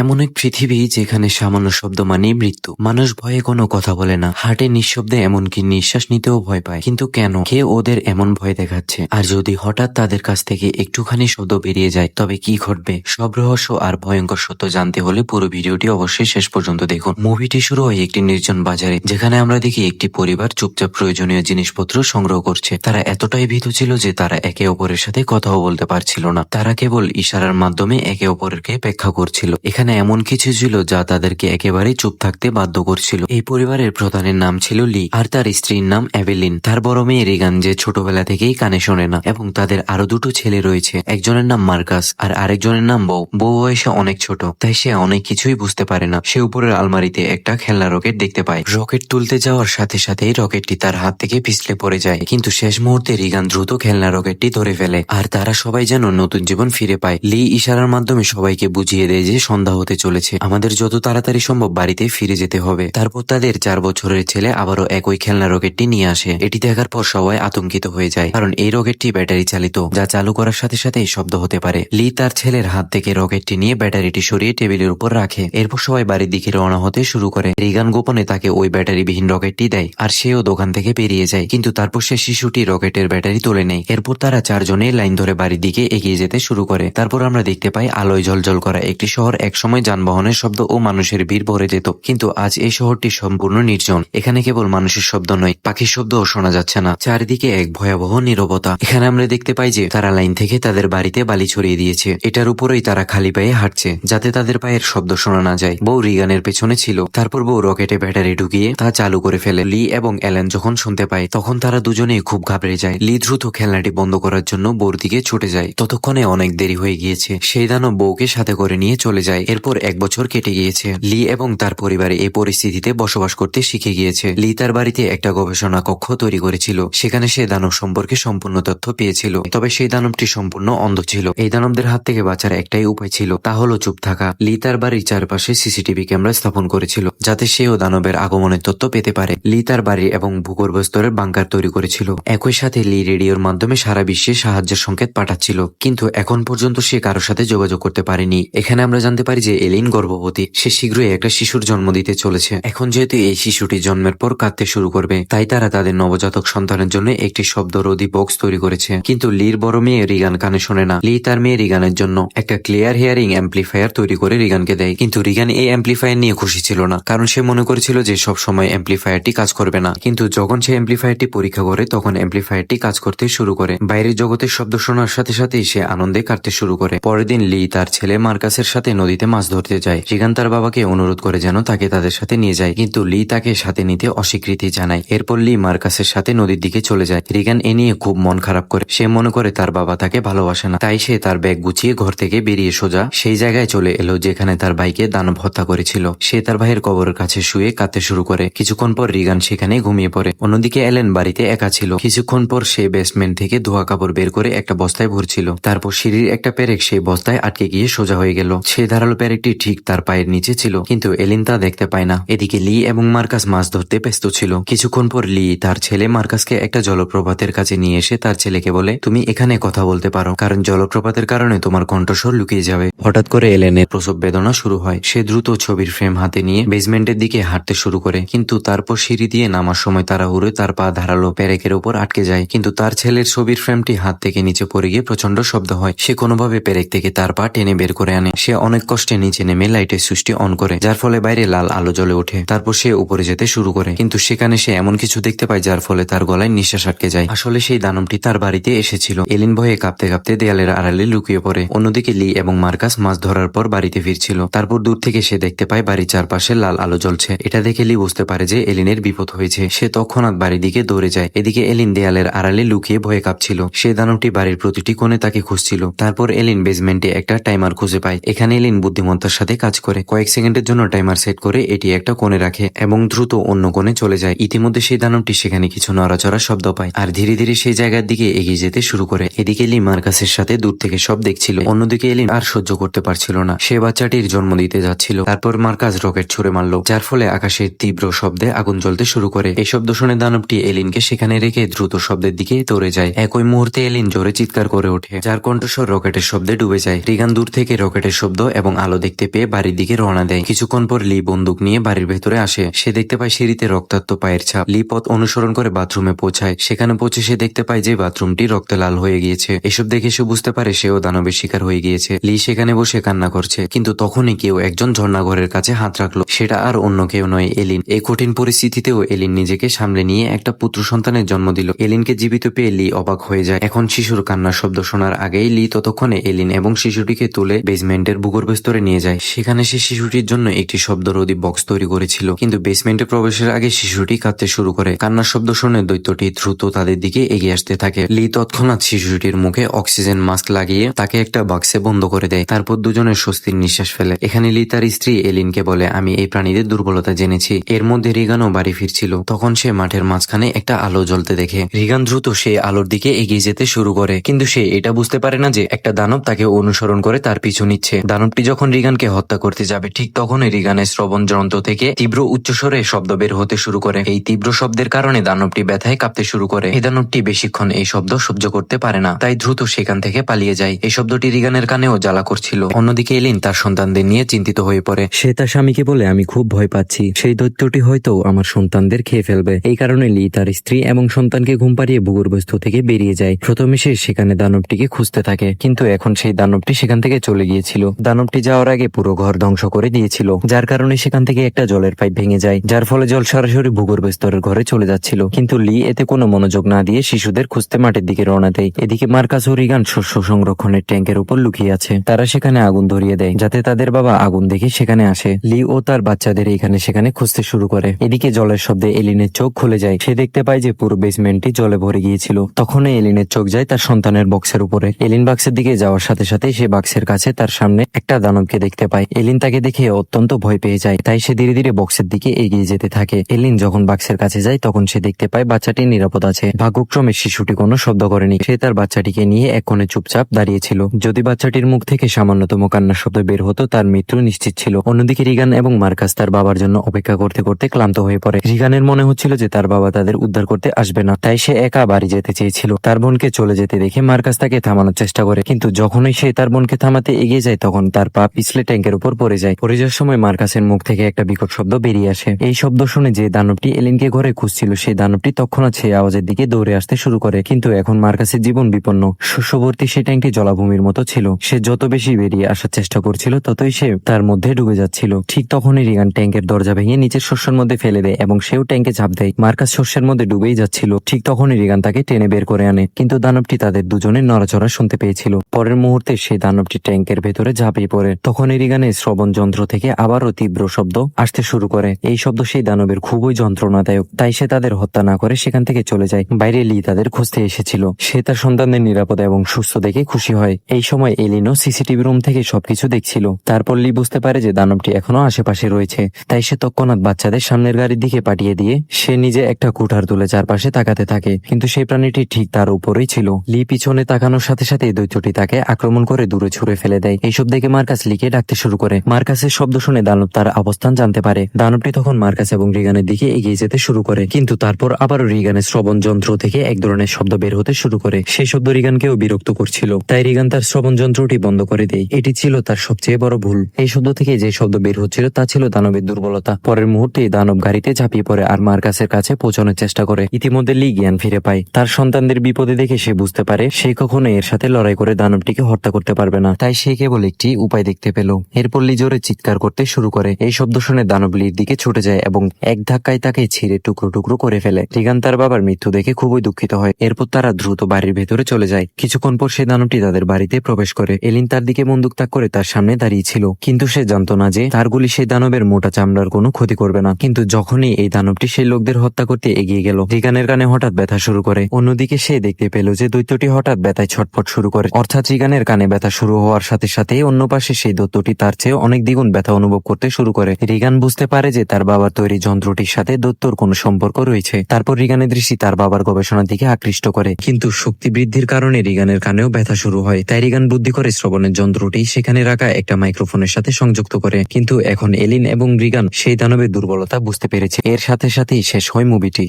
এমন এক পৃথিবী যেখানে সামান্য শব্দ মানেই মৃত্যু। মানুষ ভয়ে কোনো কথা বলে না, হার্টে নিঃশব্দে এমনকি নিঃশ্বাস নিতেও ভয় পায়। কিন্তু কেন? কে ওদের এমন ভয় দেখাচ্ছে? আর যদি হঠাৎ তাদের কাছ থেকে একটুখানি শব্দ বেরিয়ে যায়, তবে কি ঘটবে? সব রহস্য আর ভয়ঙ্কর সত্য জানতে হলে পুরো ভিডিওটি অবশ্যই শেষ পর্যন্ত দেখুন। মুভিটি শুরু হয় একটি নির্জন বাজারে, যেখানে আমরা দেখি একটি পরিবার চুপচাপ প্রয়োজনীয় জিনিসপত্র সংগ্রহ করছে। তারা এতটাই ভীত ছিল যে তারা একে অপরের সাথে কথাও বলতে পারছিল না। তারা কেবল ইশারার মাধ্যমে একে অপরকে ব্যাখ্যা করছিল। এখানে এমন কিছু ছিল যা তাদেরকে একেবারেই চুপ থাকতে বাধ্য করছিল। এই পরিবারের প্রধানের নাম ছিল লি, আর তার স্ত্রীর নাম এভেলিন। তার বড় মেয়ে রিগান, যে ছোটবেলা থেকেই কানে শোনে না, এবং তাদের আরো দুটো ছেলে রয়েছে। একজনের নাম মার্কাস আর আরেকজনের নাম বউ। বউ বয়সে অনেক ছোট, তাই সে অনেক কিছুই বুঝতে পারে না। সে উপরের আলমারিতে একটা খেলনা রকেট দেখতে পায়। রকেট তুলতে যাওয়ার সাথে সাথেই রকেটটি তার হাত থেকে পিছলে পড়ে যায়, কিন্তু শেষ মুহূর্তে রিগান দ্রুত খেলনা রকেটটি ধরে ফেলে, আর তারা সবাই যেন নতুন জীবন ফিরে পায়। লি ইশারার মাধ্যমে সবাইকে বুঝিয়ে দেয় যে সন্ধ্যা হতে চলেছে, আমাদের যত তাড়াতাড়ি সম্ভব বাড়িতে ফিরে যেতে হবে। তারপর তাদের 4 বছরের ছেলে আবারও একই খেলনা রকেটটি নিয়ে আসে। এটি দেখার পর সবাই আতঙ্কিত হয়ে যায়, কারণ এই রকেটটি ব্যাটারি চালিত, যা চালু করার সাথে সাথেই শব্দ হতে পারে। লি তার ছেলের হাত থেকে রকেটটি নিয়ে ব্যাটারিটি সরিয়ে টেবিলের উপর রাখে। এরপর সবাই বাড়ির দিকে রওনা হতে শুরু করে। রিগান গোপনে তাকে ওই ব্যাটারিবিহীন রকেটটি দেয়, আর সেও দোকান থেকে বেরিয়ে যায়। কিন্তু তারপর সে শিশুটি রকেটের ব্যাটারি তুলে নেয়। এরপর তারা 4 জনে লাইন ধরে বাড়ির দিকে এগিয়ে যেতে শুরু করে। তারপর আমরা দেখতে পাই আলোয় ঝলঝল করা একটি শহর। একসময় যানবাহনের শব্দ ও মানুষের ভিড় ভরে যেত, কিন্তু আজ এই শহরটি সম্পূর্ণ নির্জন। এখানে কেবল মানুষের শব্দ নয়, পাখির শব্দও শোনা যাচ্ছে না। চারিদিকে এক ভয়াবহ নীরবতা। এখানে আমরা দেখতে পাই যে তারা লাইন থেকে তাদের বাড়িতে বালি ছড়িয়ে দিয়েছে। এটার উপরেই তারা খালি পায়ে হাঁটছে, যাতে তাদের পায়ের শব্দ শোনা না যায়। বউ রিগানের পেছনে ছিল। তারপর বউ রকেটে ব্যাটারি ঢুকিয়ে তা চালু করে ফেলে। লি এবং এলেন যখন শুনতে পায়, তখন তারা দুজনেই খুব ঘাবড়ে যায়। লি দ্রুত খেলনাটি বন্ধ করার জন্য বউর দিকে ছুটে যায়। ততক্ষণে অনেক দেরি হয়ে গিয়েছে। সেই দানব বউকে সাথে করে নিয়ে চলে যায়। এরপর 1 বছর কেটে গিয়েছে। লি এবং তার পরিবারে এই পরিস্থিতিতে বসবাস করতে শিখে গিয়েছে। লি তার বাড়িতে একটা গবেষণা কক্ষ তৈরি করেছিল। সেখানে সে দানব সম্পর্কে সম্পূর্ণ তথ্য পেয়েছিল। তবে সেই দানবটি সম্পূর্ণ অন্ধ ছিল। এই দানবদের হাত থেকে বাঁচার একটাই উপায় ছিল, তা হলো চুপ থাকা। লি তার বাড়ির চারপাশে সিসিটিভি ক্যামেরা স্থাপন করেছিল, যাতে সেও দানবের আগমনের তথ্য পেতে পারে। লি তার বাড়ি এবং ভূগর্ভ স্তরের বাংকার তৈরি করেছিল। একই সাথে লি রেডিওর মাধ্যমে সারা বিশ্বে সাহায্যের সংকেত পাঠাচ্ছিল, কিন্তু এখন পর্যন্ত সে কারোর সাথে যোগাযোগ করতে পারেনি। এখানে আমরা জানতে পারি যে এলিন গর্ভবতী। সে শীঘ্রই একটা শিশুর জন্ম দিতে চলেছে। এখন যেহেতু এই শিশুটি জন্মের পর কাঁদতে শুরু করবে, তাই তারা তাদের নবজাতক সন্তানের জন্য একটি শব্দরোধী বক্স তৈরি করেছে। কিন্তু লির বড় মেয়ে রিগান কানে শোনে না। লি তার মেয়ে রিগানের জন্য একটা ক্লিয়ার হিয়ারিং অ্যাম্পলিফায়ার তৈরি করে রিগানকে দেয়। কিন্তু রিগান এই অ্যাম্পলিফায়ার নিয়ে খুশি ছিল না, কারণ সে মনে করেছিল যে সব সময় অ্যাম্পলিফায়ারটি কাজ করবে না। কিন্তু যখন সে অ্যাম্পলিফায়ারটি পরীক্ষা করে, তখন অ্যাম্পলিফায়ারটি কাজ করতে শুরু করে। বাইরের জগতের শব্দ শোনার সাথে সাথেই সে আনন্দে কাটতে শুরু করে। পরের দিন লি তার ছেলে মার্কাসের সাথে নদীতে মাছ ধরতে যায়। রিগান তার বাবাকে অনুরোধ করে যেন তাকে তাদের সাথে নিয়ে যায়, কিন্তু লি তাকে সাথে নিতে অস্বীকৃতি জানায়। এরপর লি মার্কাসের সাথে নদীর দিকে চলে যায়। রিগান এ নিয়ে খুব মন খারাপ করে। সে মনে করে তার বাবা তাকে ভালোবাসে না, তাই সে তার ব্যাগ গুছিয়ে ঘর থেকে বেরিয়ে সোজা সেই জায়গায় চলে এলো যেখানে তার ভাইকে দানব হত্যা করেছিল। সে তার ভাইয়ের কবরের কাছে শুয়ে কাঁদতে শুরু করে। কিছুক্ষণ পর রিগান সেখানে ঘুমিয়ে পড়ে। অন্যদিকে এলেন বাড়িতে একা ছিল। কিছুক্ষণ পর সে বেসমেন্ট থেকে ধোয়া কাপড় বের করে একটা বস্তায় ভরছিল। তারপর সিঁড়ির একটা পেরেক সেই বস্তায় আটকে গিয়ে সোজা হয়ে গেল। সেই ধারালো পেরেকটি ঠিক তার পায়ের নিচে ছিল, কিন্তু এলিন তা দেখতে পায় না। এদিকে লি এবং মার্কাস মাছ ধরতে ব্যস্ত ছিল। কিছুক্ষণ পর লি তার ছেলে মার্কাসকে একটা জলপ্রপাতের কাছে নিয়ে এসে তার ছেলেকে বলে, তুমি এখানে কথা বলতে পারো, কারণ জলপ্রপাতের কারণে তোমার কণ্ঠস্বর লুকিয়ে যাবে। হঠাৎ করে এলেনের প্রসব বেদনা শুরু হয়। সে দ্রুত ছবির ফ্রেম হাতে নিয়ে বেসমেন্টের দিকে হাঁটতে শুরু করে, কিন্তু তারপর সিঁড়ি দিয়ে নামার সময় তাড়াহুড়োয় তার পা ধারালো পেরেকের উপর আটকে যায়। কিন্তু তার ছেলের ছবির ফ্রেমটি হাত থেকে নিচে পড়ে গিয়ে প্রচন্ড শব্দ হয়। সে কোনোভাবে পেরেক থেকে তার পা টেনে বের করে আনে। সে অনেক কষ্টে নিচে নেমে লাইটের সুইচটি অন করে, যার ফলে বাইরে লাল আলো জ্বলে ওঠে। তারপর সে উপরে যেতে শুরু করে, কিন্তু সেখানে সে এমন কিছু দেখতে পায় যার ফলে তার গলায় নিঃশ্বাস আটকে যায়। আসলে সেই দানবটি তার বাড়িতে এসেছিল। এলিন ভয়ে কাঁপতে কাঁপতে দেয়ালের আড়ালে লুকিয়ে পড়ে। অন্যদিকে লি এবং মার্কাস মাছ ধরার পর বাড়িতে ফিরছিল। তারপর দূর থেকে সে দেখতে পায় বাড়ির চারপাশে লাল আলো জ্বলছে। এটা দেখে লি বুঝতে পারে যে এলিনের বিপদ হয়েছে। সে তৎক্ষণাৎ বাড়ির দিকে দৌড়ে যায়। এদিকে এলিন দেয়ালের আড়ালে লুকিয়ে ভয়ে কাঁপছিল। সে দানবটি বাড়ির প্রতিটি কোণে তাকে খুঁজছিল। তারপর এলিন বেসমেন্টে একটা টাইমার খুঁজে পায়। এখানে এলিন বুদ্ধিমত্তার সাথে কাজ করে। কয়েক সেকেন্ডের জন্য টাইমার সেট করে এটি একটা কোণে রাখে এবং দ্রুত অন্য কোণে চলে যায়। ইতিমধ্যে সেই দানবটি সেখানে কিছু নড়াচড়া শব্দ পায়, আর ধীরে ধীরে সেই জায়গার দিকে এগিয়ে যেতে শুরু করে। এদিকে লি মার্কাসের সাথে দূর থেকে সব দেখছিল। অন্যদিকে এলিন আর সহ্য করতে পারছিল না। সে বাচ্চাটির জন্ম দিতে যাচ্ছিল। তারপর মার্কাস রকেট ছুড়ে মারল, যার ফলে আকাশে তীব্র শব্দে আগুন জ্বলতে শুরু করে। এই শব্দ শুনে দানবটি এলিনকে সেখানে রেখে দ্রুত শব্দের দিকে দৌড়ে যায়। একই মুহূর্তে এলিন জোরে চিৎকার করে ওঠে, যার কণ্ঠস্বর রকেটের শব্দে ডুবে যায়। রিগান দূর থেকে রকেটের শব্দ এবং আলো দেখতে পেয়ে বাড়ির দিকে রওনা দেয়। কিছুক্ষণ পর লি বন্দুক নিয়ে বাড়ির ভেতরে আসে। সে দেখতে পায় সিঁড়িতে রক্তাক্ত পায়ের ছাপ। লি পথ অনুসরণ করে বাথরুমে পৌঁছায়। সেখানে পৌঁছে সে দেখতে পায় যে বাথরুমটি রক্তে লাল হয়ে গিয়েছে। এসব দেখে সে বুঝতে পারে সেও দানবের শিকার হয়ে গিয়েছে। লি সেখানে বসে কান্না করছে, কিন্তু তখনই কেউ একজন ঝর্ণাঘরের কাছে হাত রাখলো। সেটা আর অন্য কেউ নয়, এলিন। এই কঠিন পরিস্থিতিতেও এলিন নিজেকে সামলে নিয়ে একটা পুত্র সন্তানের জন্ম দিল। এলিনকে জীবিত পেয়ে লি অবাক হয়ে যায়। এখন শিশুর কান্নার শব্দ শোনার আগেই লি ততক্ষণে এলিন এবং শিশুটিকে তুলে বেসমেন্টের ভূগর্ভ স্তরে নিয়ে যায়। সেখানে সে শিশুটির জন্য একটি শব্দরোধী বক্স তৈরি করেছিল, কিন্তু বেসমেন্টে প্রবেশের আগে শিশুটি কাঁদতে শুরু করে। কান্নার শব্দ শুনে দৈত্যটি দ্রুত তাদের দিকে এগিয়ে আসতে থাকে। লি তৎক্ষণাৎ শিশুটির মুখে অক্সিজেন মাস্ক লাগিয়ে তাকে একটা বাক্সে বন্ধ করে দেয়। তারপর দুজনের স্বস্তির নিঃশ্বাস ফেলে। এখানে লি তার স্ত্রী এলিনকে বলে, আমি এই প্রাণীদের দুর্বলতা জেনেছি। এর মধ্যে রিগানও বাড়ি ফিরছিল। তখন সে মাঠের মাঝখানে একটা আলো জ্বলতে দেখে। রিগান দ্রুত সেই আলোর দিকে এগিয়ে যেতে শুরু করে, কিন্তু সে এটা বুঝতে পারে না যে একটা দানব তাকে অনুসরণ করে তার পিছু নিচ্ছে। দানবটি যখন রিগানকে হত্যা করতে যাবে, ঠিক তখনই রিগানের শ্রবণ যন্ত্র থেকে তীব্র উচ্চস্বরে শব্দ বের হতে শুরু করে। এই তীব্র শব্দের কারণে দানবটি ব্যথায় কাঁপতে শুরু করে। এই দানবটি বেশিক্ষণ এই শব্দ সহ্য করতে পারে না, তাই দ্রুত সেখান থেকে পালিয়ে যায়। এই শব্দটি রিগানের কানেও জ্বালা করছিল। অন্যদিকে এলিন তার সন্তানদের নিয়ে চিন্তিত হয়ে পড়ে। সে তার স্বামীকে বলে, আমি খুব ভয় পাচ্ছি, সেই দৈত্যটি হয়তো আমার সন্তানদের খেয়ে ফেলবে। এই কারণে লি তার স্ত্রী এবং সন্তানকে ঘুম পাড়িয়ে ভূগর্ভস্থ থেকে বেরিয়ে যায়। প্রথমে সে সেখানে দানবটিকে খুঁজতে থাকে, কিন্তু এখন সেই দানবটি সেখান থেকে চলে গিয়েছিল। দানবটি যাওয়ার আগে পুরো ঘর ধ্বংস করে দিয়েছিল, যার কারণে সেখান থেকে একটা জলের পাইপ ভেঙে যায়, যার ফলে জল সরাসরি ভূগর্ভ স্তরের ঘরে চলে যাচ্ছিল। কিন্তু লি এতে কোনো মনোযোগ না দিয়ে শিশুদের খুঁজতে মাঠের দিকে রওনা দেয়। এদিকে মার্কাস ও রিগান শস্য সংরক্ষণের ট্যাঙ্কের উপর লুকিয়ে আছে। তারা সেখানে আগুন ধরিয়ে দেয়, যাতে তাদের বাবা আগুন দেখে সেখানে আসে। লি ও তার বাচ্চাদের এখানে সেখানে খুঁজতে শুরু করে। এদিকে জলের শব্দে এলিনের চোখ খুলে যায়। সে দেখতে পায় যে পুরো বেসমেন্টটি জলে ভরে গিয়েছিল। তখনই এলিনের চোখ যায় তার সন্তানের বক্সের উপরে। এলিন বাক্সের দিকে যাওয়ার সাথে সাথে সে বাক্সের কাছে তার সামনে একটা দানবকে দেখতে পায়। এলিন তাকে দেখে অত্যন্ত ভয় পেয়ে যায়, তাই সে ধীরে ধীরে বক্সের দিকে এগিয়ে যেতে থাকে। এলিন যখন বাক্সের কাছে যায়, তখন সে দেখতে পায় বাচ্চাটি নিরাপদ আছে। ভাগ্যক্রমে শিশুটি কোনো শব্দ করেনি। সে তার বাচ্চাটিকে নিয়ে এক কোণে চুপচাপ দাঁড়িয়েছিল। যদি বাচ্চাটির মুখ থেকে সামান্যতম কান্নার শব্দ বের হতো, তার মৃত্যু নিশ্চিত ছিল। অন্যদিকে রিগান এবং মার্কাস তার বাবার জন্য অপেক্ষা করতে করতে ক্লান্ত হয়ে পড়ে। রিগানের মনে হচ্ছিল যে তার বাবা তাদের উদ্ধার করতে আসবে না, তাই সে একা বাড়ি যেতে চেয়েছিল। তার বোনকে চলে যেতে দেখে মার্কাস তাকে থামানোর চেষ্টা করে, কিন্তু যখনই সে তার বোনকে থামাতে এগিয়ে যায়, তখন তার পা পিছলে ট্যাঙ্কের উপর পড়ে যায়। পড়ে যাওয়ার সময় মার্কাসের মুখ থেকে একটা বিকট শব্দ বেরিয়ে আসে। এই শব্দ শুনে যে দানবটি এলিনকে ঘরে খুঁজছিল, সেই দানবটি তৎক্ষণাৎ সেই আওয়াজের দিকে দৌড়ে আসতে শুরু করে। কিন্তু এখন মার্কাসের জীবন বিপন্ন। শস্যভর্তি সেই ট্যাঙ্কটি জলাভূমির মতো ছিল। সে যত বেশি বেরিয়ে আসার চেষ্টা করছিল, ততই সে তার মধ্যে ডুবে যাচ্ছিল। ঠিক তখনই রিগান ট্যাঙ্কের দরজা ভেঙে নিচের শস্যের মধ্যে ফেলে দেয় এবং সেও ট্যাঙ্কে ঝাঁপ দেয়। মার্কাস শস্যের মধ্যে ডুবেই যাচ্ছিল। ঠিক তখনই রিগান তাকে টেনে বের করে আনে, কিন্তু দানবটি তাদের দুজনের নড়াচড়া শুনতে পেয়েছিল। পরের মুহূর্তে সেই দানবটি ট্যাঙ্কের ভেতরে ঝাঁপিয়ে পড়ে। তখনই রিগানের শ্রবণ যন্ত্র থেকে আবারও তীব্র শব্দ আসতে শুরু করে। এই শব্দ সেই দানবের খুবই যন্ত্রণাদায়ক, তাই সে তাদের হত্যা না করে সেখান থেকে চলে যায়। বাইরে লি তাদের খুঁজতে এসেছিল। সে তার সন্তানদের নিরাপদ এবং সুস্থ দেখে খুশি হয়। এই সময় এলিনও সিসিটিভি রুম থেকে সবকিছু দেখছিল। তারপর লি বুঝতে পারে যে দানবটি এখনো আশেপাশে রয়েছে, তাই সে তৎক্ষণাৎ বাচ্চাদের সামনের গাড়ির দিকে পাঠিয়ে দিয়ে সে নিজে একটা কুঠার তুলে চারপাশে তাকাতে থাকে, কিন্তু সেই প্রাণীটি ঠিক তার উপরেই ছিল। লি পিছনে তাকানোর সাথে সাথে দৈত্যটি তাকে আক্রমণ করে দূরে ছুড়ে ফেলে দেয়। এইসব দেখে মার্কাস লিকে ডাকতে শুরু করে। মার্কাসের শব্দ শুনে দানব তার অবস্থান জানতে পারে। দানবটি তখন মার্কাস এবং রিগানের দিকে এগিয়ে যেতে শুরু করে, কিন্তু তারপর আবারও রিগানের শ্রবণ যন্ত্র থেকে এক ধরনের শব্দ বের হতে শুরু করে। সেই শব্দ রিগানকেও বিরক্ত করছিল, তাই রিগান তার শ্রবণ যন্ত্রটি বন্ধ করে দেয়। এটি ছিল তার সবচেয়ে বড় ভুল। এই শব্দ থেকে যে শব্দ বের হচ্ছিল তা ছিল দানবের দুর্বলতা। পরের মুহূর্তে দানব গাড়িতে ঝাঁপিয়ে পড়ে আর মার্কাসের কাছে পৌঁছানোর চেষ্টা করে। ইতিমধ্যে লি জ্ঞান ফিরে পায়। তার সন্তানদের বিপদে দেখে সে বুঝতে পারে সে কখনো এর সাথে লড়াই করে দানবটিকে হত্যা করতে পারবে না, তাই সে কেবল একটি উপায় দেখতে পেল। এরপর লি জোরে চিৎকার করতে শুরু করে। এই শব্দ শুনে দানব লির দিকে ছুটে যায় এবং এক ধাক্কায় তাকে ছিঁড়ে টুকরো টুকরো করে ফেলে। রিগান তার বাবার মৃত্যু দেখে খুবই দুঃখিত হয়। এরপর তারা দ্রুত বাড়ির ভেতরে চলে যায়। কিছুক্ষণ পর সেই দানবটি তাদের বাড়িতে প্রবেশ করে। এলিন তার দিকে বন্দুক তাক করে তার সামনে দাঁড়িয়েছিল, কিন্তু সে জানতো না যে তার গুলি সেই দানবের মোটা চামড়ার কোনো ক্ষতি করবে না। কিন্তু যখনই এই দানবটি সেই লোকদের হত্যা করতে এগিয়ে গেল, রিগানের কানে হঠাৎ ব্যথা শুরু করে। অন্যদিকে সে দেখতে পেল যে দৈত্যটি হঠাৎ ব্যথায় ছটফট শুরু করে, অর্থাৎ রিগানের কানে ব্যথা শুরু হওয়ার সাথে সাথে অন্য পাশে সেই দৈত্যটি তার চেয়ে অনেক দ্বিগুণ ব্যথা অনুভব করতে শুরু করে। রিগান বুঝতে পারে যে তার বাবার তৈরি যন্ত্রটির সাথে দৈত্যর কোনো সম্পর্ক রয়েছে। তারপর রিগানের দৃষ্টি তার বাবার গবেষণার দিকে আকৃষ্ট করে, কিন্তু শক্তি বৃদ্ধির কারণে রিগানের কানেও ব্যথা শুরু হয়। তাই রিগান বুদ্ধি করে শ্রবণের যন্ত্রটি সেখানে রাখা একটা মাইক্রোফোনের সাথে সংযুক্ত করে। কিন্তু এখন এলিন এবং রিগান সেই দানবের দুর্বলতা বুঝতে পেরেছে। এর সাথে সাথেই শেষ হয় মুভিটি।